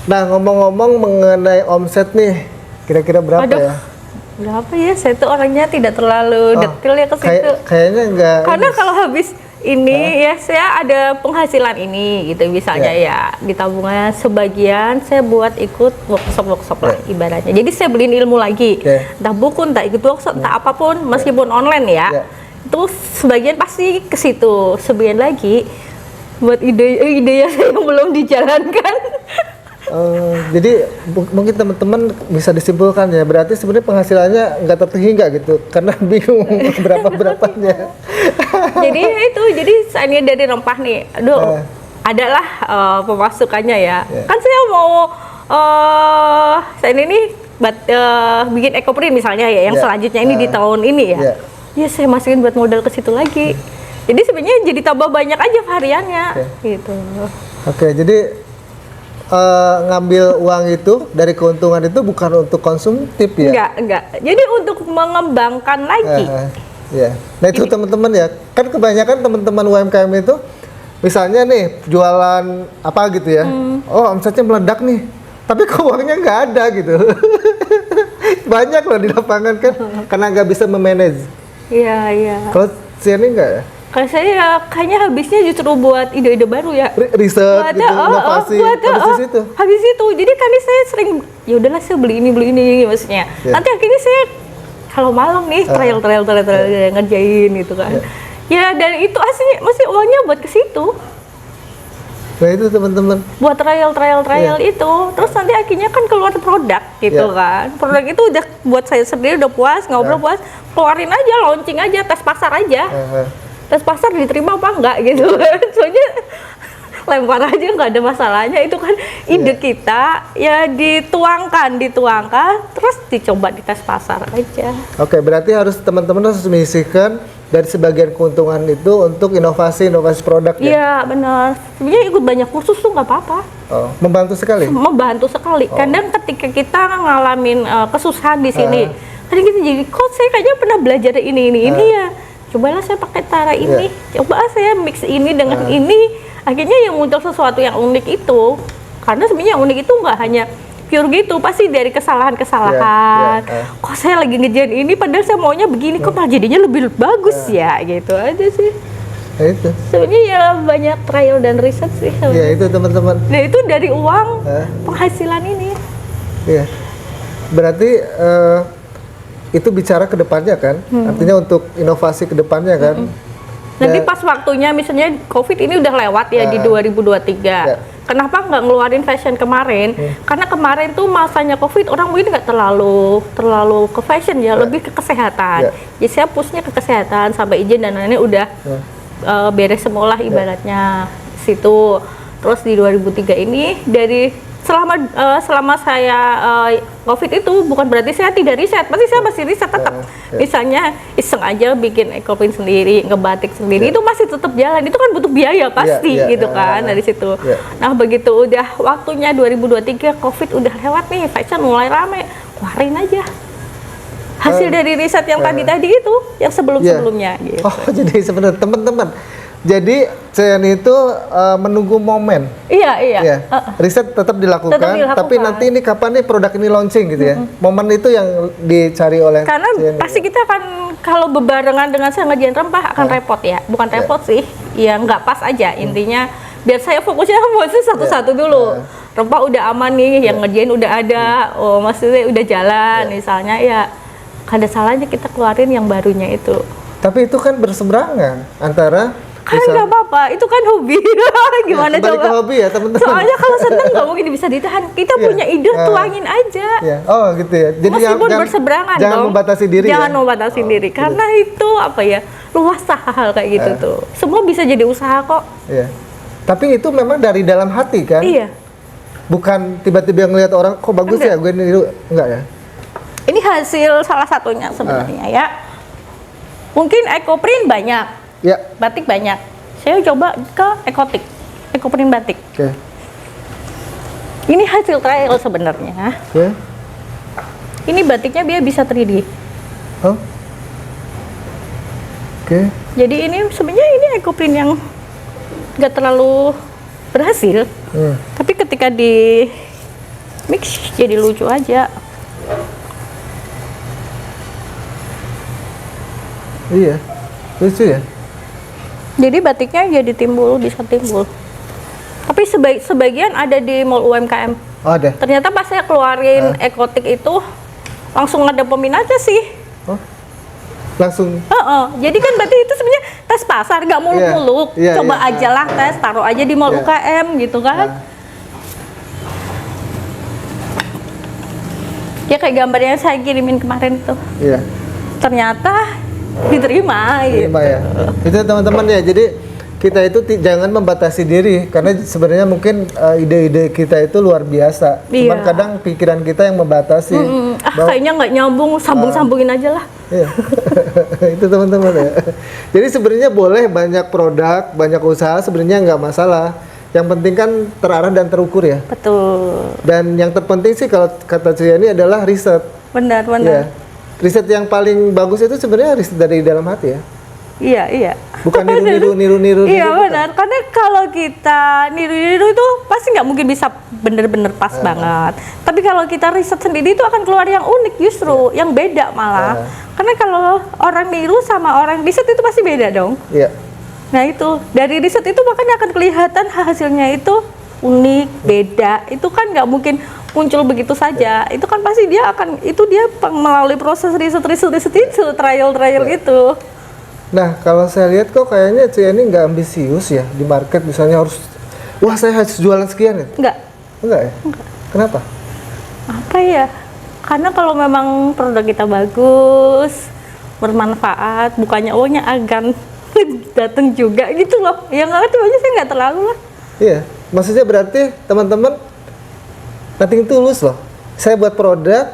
Nah, ngomong-ngomong mengenai omset nih, kira-kira berapa Aduh, ya? berapa ya? Saya tuh orangnya tidak terlalu detail ya ke situ. Kayaknya enggak. Karena kalau habis ini ya saya ada penghasilan ini gitu misalnya ya di tabungan sebagian saya buat ikut workshop lah ibaratnya. Jadi saya beliin ilmu lagi, entah buku, entah ikut workshop, entah apapun meskipun online ya. Itu sebagian pasti ke situ, sebagian lagi buat ide yang belum dijalankan. Jadi mungkin teman-teman bisa disimpulkan ya, berarti sebenarnya penghasilannya nggak terhingga gitu, karena bingung berapanya. Jadi itu, jadi saya dari rempah nih, aduh, adalah pemasukannya ya. Kan saya mau saya ini bikin ekoprint misalnya ya, yang selanjutnya ini di tahun ini ya. Ya saya masukin buat modal ke situ lagi. Jadi sebenarnya jadi tambah banyak aja variannya gitu. Oke, jadi ngambil uang itu dari keuntungan itu bukan untuk konsumtif ya? Enggak. Jadi untuk mengembangkan lagi. Nah itu teman-teman ya, kan kebanyakan teman-teman UMKM itu, misalnya nih jualan apa gitu ya, oh omsetnya meledak nih, tapi kok uangnya nggak ada gitu. Banyak loh di lapangan kan, karena nggak bisa memanage. Iya. Kalau Siani nggak ya? Kalau saya kayaknya habisnya justru buat ide-ide baru ya. Riset gitu, inovasi, habis itu. Jadi kan saya sering, ya udahlah saya beli ini maksudnya. Nanti akhirnya saya kalau malam nih trial ngerjain gitu kan. Ya dan itu aslinya mesti uangnya buat ke situ. Nah itu teman-teman. Buat trial itu. Terus nanti akhirnya kan keluar produk gitu kan. Produk itu udah buat saya sendiri udah puas, ngobrol puas, keluarin aja, launching aja, tes pasar aja. Tes pasar diterima apa enggak gitu kan. Soalnya lempar aja nggak ada masalahnya, itu kan ide kita ya dituangkan terus dicoba di tes pasar aja. Oke, berarti harus teman-teman harus menyisihkan dari sebagian keuntungan itu untuk inovasi produk ya? Iya benar, sebenarnya ikut banyak kursus tuh nggak apa-apa. Membantu sekali? Kadang ketika kita ngalamin kesusahan di sini, kadang kita jadi, kok saya kayaknya pernah belajar ini ya, cobalah saya pakai cara ini, coba saya mix ini dengan ini, akhirnya yang muncul sesuatu yang unik itu. Karena sebenarnya yang unik itu nggak hanya pure gitu, pasti dari kesalahan. Kok saya lagi ngejain ini padahal saya maunya begini, kok malah jadinya lebih bagus ya, gitu aja sih. Itu sebenarnya ya banyak trial dan riset sih. Ya itu teman-teman. Nah itu dari uang penghasilan ini. Iya. Berarti itu bicara ke depannya kan, artinya untuk inovasi ke depannya kan. Nanti pas waktunya misalnya COVID ini udah lewat ya di 2023. Kenapa nggak ngeluarin fashion kemarin? Karena kemarin tuh masanya COVID orang mungkin nggak terlalu ke fashion ya, lebih ke kesehatan. Jadi saya pushnya ke kesehatan sampai izin dan lainnya udah beres semua lah ibaratnya situ. Terus di 2003 ini dari selama saya COVID itu bukan berarti saya tidak riset, pasti saya masih riset tetap. Misalnya iseng aja bikin ekoprint sendiri, ngebatik sendiri, itu masih tetap jalan. Itu kan butuh biaya pasti gitu kan dari situ. Nah begitu udah waktunya 2023 COVID udah lewat nih, fashion mulai rame, keluarin aja hasil dari riset yang tadi itu, yang sebelumnya gitu. Oh jadi sebenarnya teman-teman, jadi Ciani itu menunggu momen. Iya. Riset tetap dilakukan, tapi nanti ini kapan nih produk ini launching gitu ya. Momen itu yang dicari oleh karena Ciani. pasti kita akan kalau bebarengan dengan saya ngerjain rempah akan repot ya. Bukan repot sih, ya nggak pas aja. Intinya biar saya fokusnya buat satu-satu dulu. Rempah udah aman nih, yang ngerjain udah ada, maksudnya udah jalan misalnya ya. Ada salahnya kita keluarin yang barunya itu. Tapi itu kan berseberangan antara kan nggak apa-apa, itu kan hobi. Gimana coba? Ke hobi ya teman-teman. Soalnya kalau seneng nggak mungkin bisa ditahan. Kita punya ide, tuangin aja. Oh gitu ya. Jadi meskipun berseberangan jangan membatasi diri. Jangan membatasi diri. Karena itu apa ya, luas hal kayak gitu tuh. Semua bisa jadi usaha kok. Iya. Tapi itu memang dari dalam hati kan? Iya. Bukan tiba-tiba ngelihat orang, kok bagus ya gue ini dulu. Enggak ya? Ini hasil salah satunya sebenarnya ya. Mungkin ekoprint banyak. Batik banyak. Saya coba ke ekoprint batik. Ini hasil trial sebenarnya. Ini batiknya dia bisa 3D. Jadi ini sebenarnya ini ekoprint yang nggak terlalu berhasil. Tapi ketika mix jadi lucu aja. Iya, lucu ya. Jadi batiknya jadi bisa timbul. Tapi sebagian ada di mall UMKM. Oh, ada. Ternyata pas saya keluarin ekotik itu langsung ada peminatnya sih. Oh, langsung. Jadi kan berarti itu sebenarnya tes pasar, nggak muluk-muluk. Coba aja lah tes, taruh aja di mall UKM gitu kan. Ya kayak gambar yang saya kirimin kemarin itu. Iya. Ternyata diterima gitu. Diterima ya. Itu teman-teman ya. Jadi kita itu jangan membatasi diri karena sebenarnya mungkin ide-ide kita itu luar biasa. Cuman kadang pikiran kita yang membatasi. Kayaknya nggak nyambung, sambung-sambungin aja lah. Iya. Itu teman-teman ya. Jadi sebenarnya boleh banyak produk, banyak usaha sebenarnya nggak masalah. Yang penting kan terarah dan terukur ya. Betul. Dan yang terpenting sih kalau kata Cuyani adalah riset. Benar. Ya. Riset yang paling bagus itu sebenarnya riset dari dalam hati ya. Iya. Bukan niru. Iya benar. Karena kalau kita niru itu pasti nggak mungkin bisa bener-bener pas banget. Tapi kalau kita riset sendiri itu akan keluar yang unik justru, yang beda malah. Karena kalau orang niru sama orang riset itu pasti beda dong. Iya. Nah itu dari riset itu makanya akan kelihatan hasilnya itu unik, beda. Itu kan nggak mungkin muncul begitu saja. Itu kan pasti dia melalui proses riset itu, trial itu. Nah kalau saya lihat kok kayaknya Cuyani nggak ambisius ya di market, misalnya harus, wah saya harus jualan sekian ya? Enggak ya? Enggak. Kenapa? Apa ya? Karena kalau memang produk kita bagus, bermanfaat, bukannya uangnya akan datang juga gitu loh. Yang nggak itu aja saya nggak terlalu lah. Iya, maksudnya berarti teman-teman nothing tulus loh. Saya buat produk,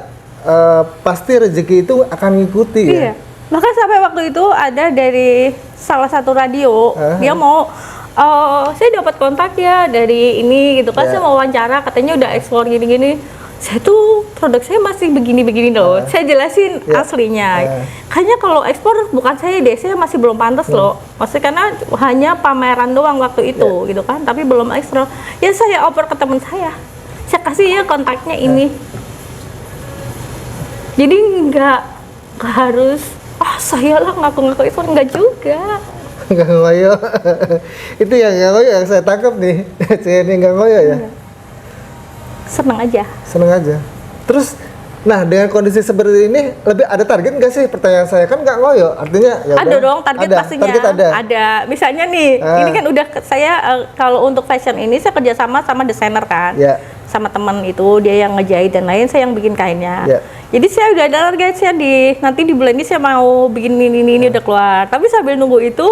pasti rezeki itu akan ngikuti ya. Iya. Bahkan sampai waktu itu ada dari salah satu radio, dia mau, saya dapat kontak ya dari ini gitu kan, saya mau wawancara, katanya udah ekspor gini-gini. Saya tuh produk saya masih begini-begini loh. Saya jelasin aslinya. Kayaknya kalau ekspor bukan saya deh, saya masih belum pantas loh. Maksudnya karena hanya pameran doang waktu itu gitu kan, tapi belum ekspor. Ya saya oper ke teman saya kasih ya kontaknya ini. Jadi nggak harus saya lah ngaku-ngaku ekspor, nggak juga. Nggak ngoyo. Itu yang nggak ngoyo yang saya tangkap nih. Saya ini nggak ngoyo ya. Seneng aja. Terus, nah dengan kondisi seperti ini lebih ada target nggak sih? Pertanyaan saya kan nggak ngoyo, artinya ya ada dong target pastinya. Target ada. Misalnya nih, ini kan udah saya kalau untuk fashion ini saya kerjasama sama desainer kan, sama teman itu dia yang ngejahit dan lain, saya yang bikin kainnya. Jadi saya udah ada target saya nanti di bulan ini saya mau bikin ini udah keluar. Tapi sambil nunggu itu,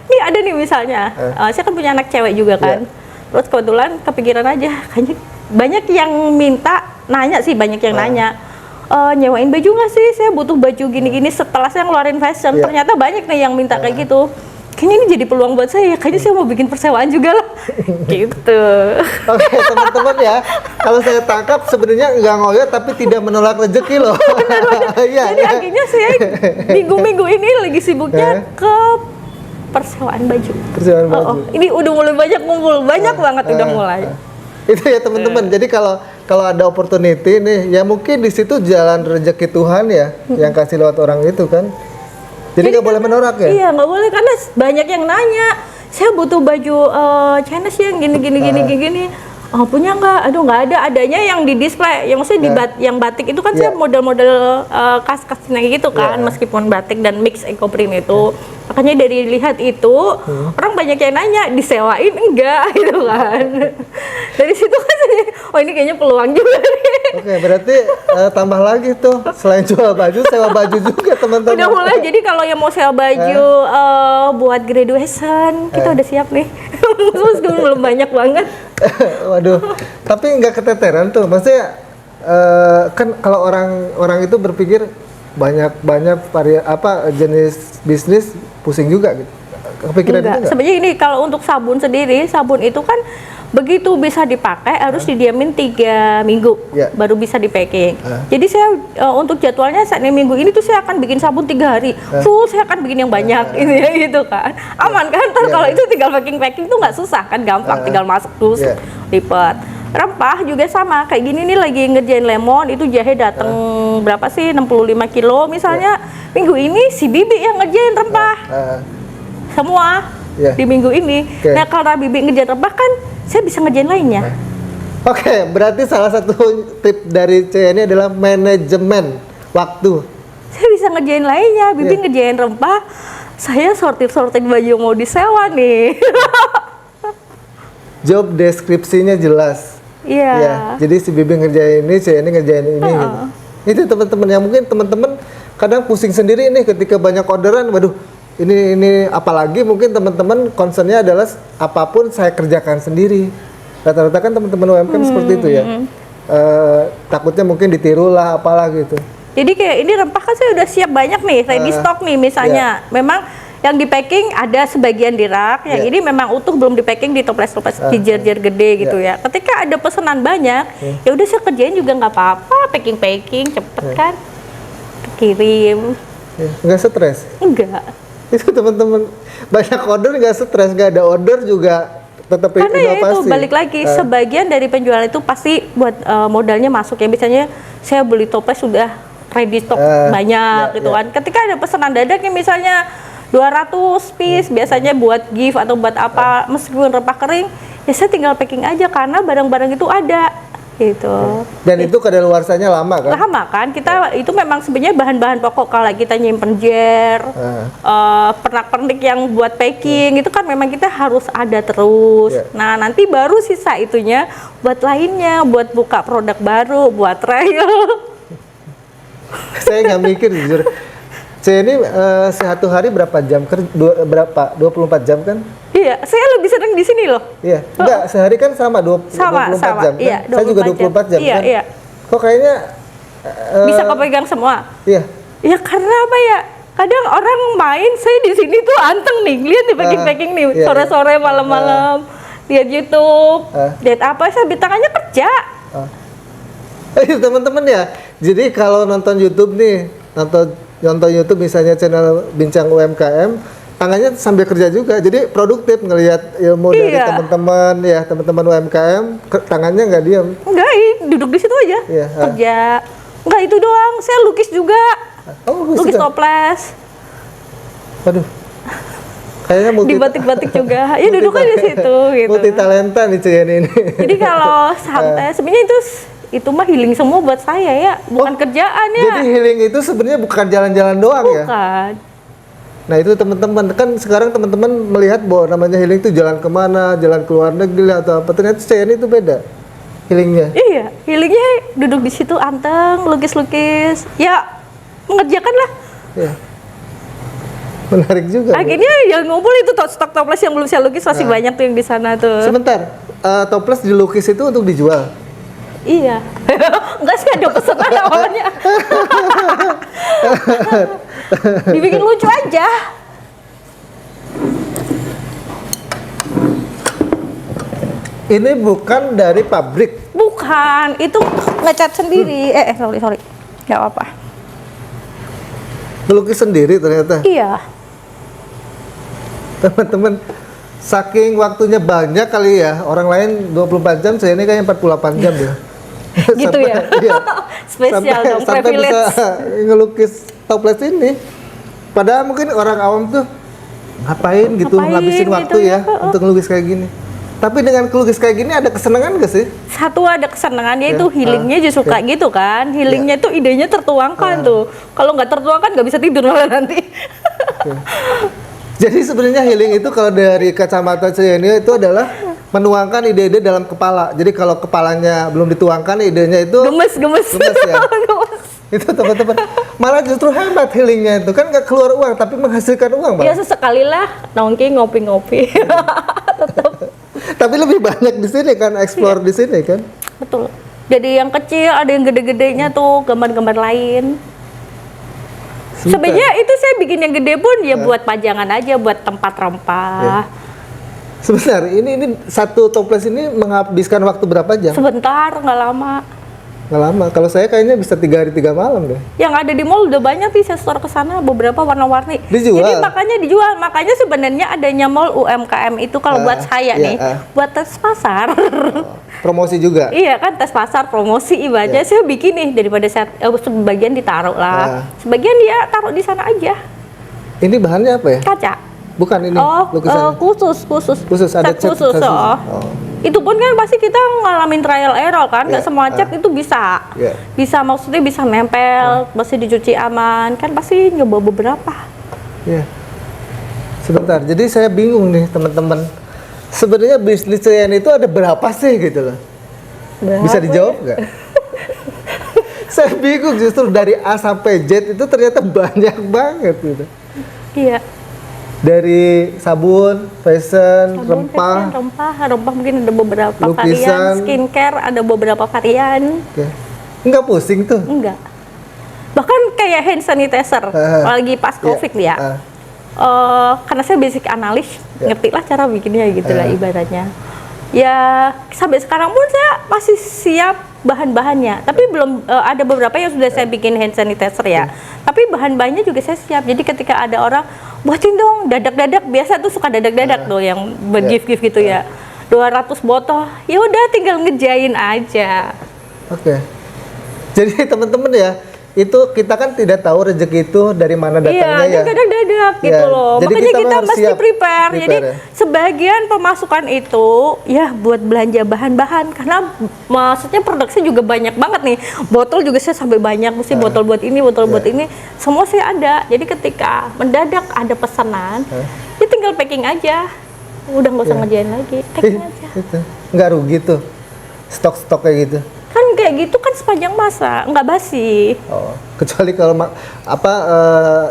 nih ada nih misalnya, saya kan punya anak cewek juga kan. Terus kebetulan kepikiran aja, kayaknya banyak yang nanya, nyewain baju nggak sih? Saya butuh baju gini-gini setelah saya ngeluarin fashion. Ternyata banyak nih yang minta kayak gitu. Kayaknya ini jadi peluang buat saya. Kayaknya saya mau bikin persewaan juga lah. Gitu. Oke, teman-teman ya. Kalau saya tangkap sebenarnya nggak ngoyo tapi tidak menolak rezeki loh. Jadi akhirnya saya minggu-minggu ini lagi sibuknya ke persewaan baju. Ini udah mulai banyak ngumpul, banyak banget udah mulai. Itu ya teman-teman. Jadi kalau ada opportunity nih, ya mungkin di situ jalan rezeki Tuhan ya, yang kasih lewat orang itu kan. Jadi nggak boleh menolak ya? Iya, nggak boleh karena banyak yang nanya. Saya butuh baju Chinese yang gini. Oh, punya nggak? Aduh, nggak ada. Adanya yang di display, yang maksudnya yang batik itu kan saya model-model kas-kasnya gitu kan, meskipun batik dan mix eco-print itu. Makanya dari lihat itu, orang banyak yang nanya, disewain enggak gitu kan. Dari situ kan oh ini kayaknya peluang juga nih. Oke, berarti tambah lagi tuh, selain jual baju, sewa baju juga teman-teman. Udah mulai, jadi kalau yang mau sewa baju buat graduation, kita udah siap nih. Meskipun belum banyak banget. Waduh, tapi nggak keteteran tuh, maksudnya kan kalau orang itu berpikir banyak jenis bisnis pusing juga gitu. Kepikiran itu nggak? Sebenarnya ini kalau untuk sabun sendiri, sabun itu kan begitu bisa dipakai harus didiamin 3 minggu baru bisa di packing. Jadi saya untuk jadwalnya saat ini minggu ini tuh saya akan bikin sabun 3 hari full, saya akan bikin yang banyak ini gitu kan, aman kan? Kalau itu tinggal packing tuh nggak susah kan, gampang, tinggal masuk terus lipat. Rempah juga sama, kayak gini nih lagi ngerjain lemon, itu jahe datang berapa sih, 65 kilo misalnya. Minggu ini si Bibi yang ngerjain rempah. Semua di minggu ini. Nah, karena Bibi ngerjain rempah kan, saya bisa ngerjain lainnya. Oke, berarti salah satu tip dari C ini adalah manajemen waktu. Saya bisa ngerjain lainnya, Bibi ngerjain rempah, saya sortir-sortir baju mau disewa nih. Job deskripsinya jelas. Iya. Ya, jadi si Bibi ngerjain ini, C ini ngerjain ini. Gitu. Itu teman-teman yang mungkin teman-teman kadang pusing sendiri nih ketika banyak orderan. Waduh, ini apalagi mungkin teman-teman concernnya adalah apapun saya kerjakan sendiri. Rata-rata kan teman-teman UMKM seperti itu ya. Takutnya mungkin ditiru lah apalah gitu. Jadi kayak ini rempah kan saya udah siap banyak nih, ready stock nih misalnya. Memang yang di packing ada sebagian di rak, yang ini memang utuh belum di packing di toples-toples di jar-jar gede gitu ya. Ketika ada pesanan banyak, ya udah saya kerjain juga nggak apa-apa, packing cepet kan, kirim. Nggak stres? Enggak. Itu teman-teman banyak order nggak stres, nggak ada order juga tetap karena inovasi. ya itu balik lagi sebagian dari penjual itu pasti buat modalnya masuk ya, misalnya saya beli toples sudah ready stock banyak gitu kan. Ketika ada pesanan dadaknya misalnya 200 piece biasanya buat gift atau buat apa, meskipun rempah kering ya saya tinggal packing aja karena barang-barang itu ada gitu. Dan itu kadaluarsanya lama kan? Lama kan, kita itu memang sebenarnya bahan-bahan pokok kalau kita nyimpen jar, pernak-pernik yang buat packing itu kan memang kita harus ada terus. Nah nanti baru sisa itunya buat lainnya, buat buka produk baru, buat trial. Saya nggak mikir jujur. Saya ini satu hari berapa jam kerja? Berapa? 24 jam kan? Iya, saya lebih sering di sini loh. Iya, enggak sehari kan sama 24 jam kan? Iya, saya juga 24 jam iya, kan? Iya. Kok kayaknya bisa kepegang semua? Iya. Ya karena apa ya? Kadang orang main, saya di sini tuh anteng nih, lihat di packing nih, sore-sore, malam-malam, lihat YouTube, lihat apa, saya di tangannya kerja. Teman-teman ya, jadi kalau nonton YouTube nih, nonton YouTube misalnya channel Bincang UMKM, tangannya sambil kerja juga, jadi produktif ngelihat ilmu dari teman-teman ya, teman-teman UMKM, tangannya nggak diam. Enggak, duduk di situ aja, kerja. Enggak itu doang, saya lukis juga, lukis toples. Aduh, kayaknya di batik-batik juga, ya duduk aja di situ gitu. Multi talenta nih Cian ini. Jadi kalau santai, sebenarnya itu mah healing semua buat saya ya, bukan kerjaan ya. Jadi healing itu sebenarnya bukan jalan-jalan doang ya? Bukan. Nah itu teman-teman, kan sekarang teman-teman melihat bahwa namanya healing itu jalan kemana, jalan ke luar negeri atau apa, ternyata CN itu beda healingnya. Iya, healingnya duduk di situ anteng, lukis-lukis, ya mengerjakan lah. Ya. Menarik juga. Akhirnya yang ngumpul itu stok toples yang belum saya lukis masih banyak tuh yang di sana tuh. Sebentar, toples dilukis itu untuk dijual? Iya. Enggak sih, ada pesanan awalnya. Dibikin lucu aja. Ini bukan dari pabrik? Bukan, itu ngecat sendiri. Sorry. Gak apa-apa. Melukis sendiri ternyata? Iya. Teman-teman, saking waktunya banyak kali ya, orang lain 24 jam, saya ini kayaknya 48 jam ya. Gitu ya? Iya. Spesial dong, sampai privilege. bisa ngelukis toples ini. Padahal mungkin orang awam tuh ngapain gitu, ngabisin waktu gitu ya untuk ngelukis kayak gini. Tapi dengan ngelukis kayak gini ada kesenangan gak sih? Satu ada kesenangannya itu healingnya justru kayak gitu kan. Healingnya itu idenya tertuangkan tuh. Kalau nggak tertuangkan nggak bisa tidur malah nanti. Jadi sebenarnya healing itu kalau dari kacamata saya ini itu adalah menuangkan ide-ide dalam kepala. Jadi kalau kepalanya belum dituangkan, idenya itu gemes ya. Itu teman-teman. Malah justru hebat healingnya itu kan nggak keluar uang tapi menghasilkan uang. Ya sesekali lah nongki ngopi-ngopi. Tetap. Tapi lebih banyak di sini kan, explore di sini kan. Betul. Jadi yang kecil ada yang gede-gedenya tuh gambar-gambar lain. Sebenarnya itu saya bikin yang gede pun ya buat pajangan aja, buat tempat rempah. Sebentar, ini satu toples ini menghabiskan waktu berapa jam? Sebentar, nggak lama. nggak lama. Kalau saya kayaknya bisa 3 hari 3 malam deh. Yang ada di mall udah banyak sih, saya store ke sana beberapa warna-warni. Dijual? Jadi makanya dijual. Makanya sebenarnya adanya mall UMKM itu kalau buat saya iya, nih, buat tes pasar. Promosi juga. Iya kan, tes pasar, promosi ibaratnya saya bikin nih, daripada saya sebagian ditaruh lah. Sebagian dia taruh di sana aja. Ini bahannya apa ya? Kaca. Bukan ini lukisan. Khusus Ada cat cat khusus. Itu pun kan pasti kita ngalamin trial error kan, nggak semua cat itu bisa. Bisa, maksudnya bisa nempel, masih dicuci aman, kan pasti nyoba beberapa. Sebentar, jadi saya bingung nih teman-teman. Sebenarnya bisnis Ceyenne itu ada berapa sih gitu loh? Bisa dijawab nggak? Saya bingung justru dari A sampai Z itu ternyata banyak banget gitu. Iya. Dari sabun, fashion, rempah mungkin ada beberapa lukisan, varian, skincare ada beberapa varian. Enggak pusing tuh? Enggak. Bahkan kayak hand sanitizer, lagi pas COVID ya. Karena saya basic analis, ngerti lah cara bikinnya gitu lah ibaratnya. Ya sampai sekarang pun saya masih siap bahan-bahannya, tapi belum ada beberapa yang sudah saya bikin hand sanitizer ya. Tapi bahan-bahannya juga saya siap. Jadi ketika ada orang buatin dong dadak-dadak, biasa tuh suka dadak-dadak tuh yang buat gift-gift gitu ya. 200 botol, ya udah tinggal ngejain aja. Oke. Jadi teman-teman ya, itu kita kan tidak tahu rezeki itu dari mana datangnya ya. Iya, dadak-dadak gitu loh. Jadi makanya kita mesti siap prepare. Jadi sebagian pemasukan itu ya buat belanja bahan-bahan, karena maksudnya produksi juga banyak banget nih. Botol juga saya sampai banyak, mesti botol buat ini, botol buat ini, semua saya ada. Jadi ketika mendadak ada pesanan, ya tinggal packing aja. Udah nggak usah ngerjain lagi, packing aja. Nggak rugi tuh stok-stok kayak gitu. Kan kayak gitu kan sepanjang masa, nggak basi. Kecuali kalau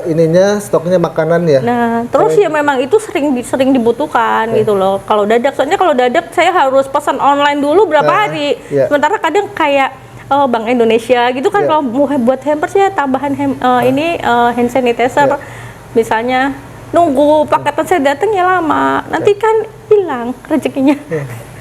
ininya stoknya makanan ya. Nah, terus ya memang itu sering dibutuhkan gitu loh. Kalau dadak, soalnya kalau dadak saya harus pesan online dulu berapa hari. Sementara kadang kayak Bank Indonesia gitu kan, kalau mau buat hampers ya tambahan hand sanitizer. Misalnya nunggu paketan saya datang ya lama, nanti kan hilang rezekinya.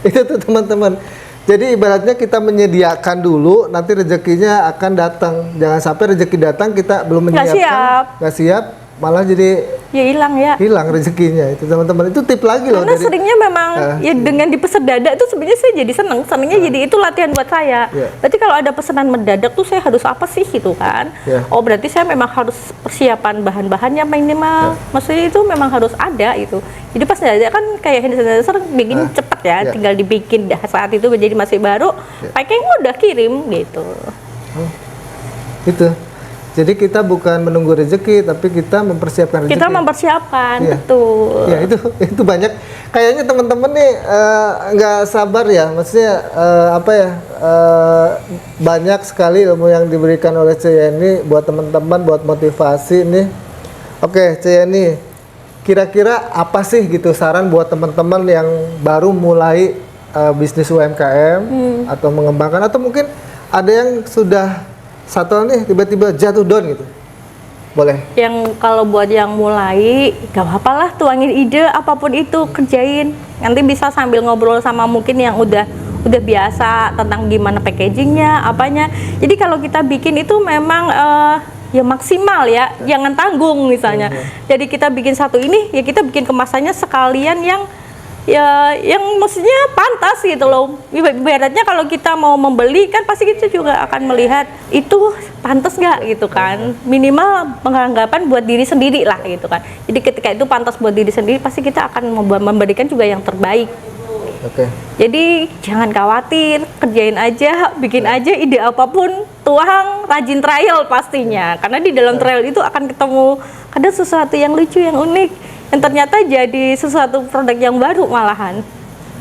Itu tuh teman-teman. Jadi ibaratnya kita menyediakan dulu, nanti rezekinya akan datang. Jangan sampai rezeki datang kita belum menyiapkan, nggak siap, malah jadi ya hilang rezekinya. Itu teman-teman, itu tip lagi loh. Karena seringnya memang ya dengan dipesan dadak itu sebenarnya saya jadi senengnya jadi itu latihan buat saya. Berarti kalau ada pesanan mendadak tuh saya harus apa sih gitu kan? Oh berarti saya memang harus persiapan bahan-bahannya minimal. Maksudnya itu memang harus ada itu. Jadi pas dadak kan kayak hand sanitizer bikin cepet ya, tinggal dibikin saat itu jadi masih baru, packing udah kirim gitu. Itu. Jadi kita bukan menunggu rezeki, tapi kita mempersiapkan rezeki. Kita mempersiapkan, betul. Ya itu banyak. Kayaknya teman-teman nih nggak sabar ya, maksudnya banyak sekali ilmu yang diberikan oleh Ceyenne buat teman-teman, buat motivasi nih. Oke, Ceyenne, kira-kira apa sih gitu saran buat teman-teman yang baru mulai bisnis UMKM atau mengembangkan, atau mungkin ada yang sudah satu nih tiba-tiba jatuh down gitu, boleh? Yang kalau buat yang mulai gak apa-apa lah, tuangin ide apapun itu, kerjain, nanti bisa sambil ngobrol sama mungkin yang udah biasa tentang gimana packagingnya, apanya. Jadi kalau kita bikin itu memang ya maksimal ya, jangan tanggung misalnya. Jadi kita bikin satu ini ya kita bikin kemasannya sekalian yang maksudnya pantas gitu loh. Ibaratnya kalau kita mau membeli kan pasti kita juga akan melihat itu pantas nggak gitu kan, minimal penganggapan buat diri sendiri lah gitu kan. Jadi ketika itu pantas buat diri sendiri, pasti kita akan memberikan juga yang terbaik. Jadi jangan khawatir, kerjain aja, bikin aja ide apapun, tuang, rajin trial pastinya, karena di dalam trial itu akan ketemu kadang sesuatu yang lucu, yang unik, yang ternyata jadi sesuatu produk yang baru malahan.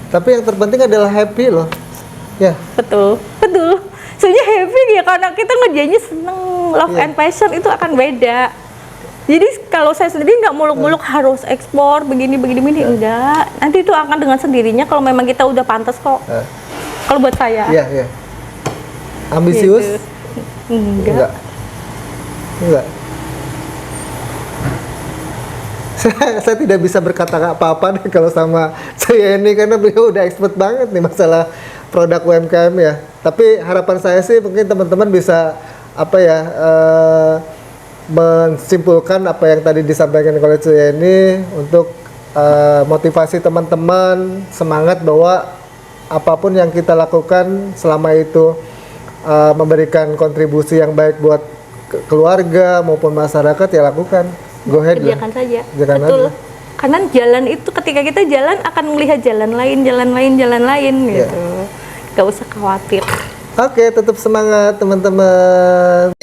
Tapi yang terpenting adalah happy loh. Ya. Betul. Soalnya happy ya, karena kita ngerjainnya seneng, love and passion itu akan beda. Jadi kalau saya sendiri nggak muluk-muluk harus ekspor begini enggak. Nanti itu akan dengan sendirinya kalau memang kita udah pantas kok. Kalau buat saya. Iya. Ambisius? Gitu. Enggak. Saya tidak bisa berkata apa-apa nih kalau sama saya ini, karena beliau udah expert banget nih masalah produk UMKM ya. Tapi harapan saya sih mungkin teman-teman bisa apa ya mensimpulkan apa yang tadi disampaikan oleh saya ini untuk motivasi teman-teman, semangat bahwa apapun yang kita lakukan selama itu memberikan kontribusi yang baik buat keluarga maupun masyarakat ya lakukan. Go ahead lah. Kerjakan saja. Kerjakan Betul. aja. Karena jalan itu ketika kita jalan akan melihat jalan lain gitu. Gak usah khawatir. Oke, tetap semangat teman-teman.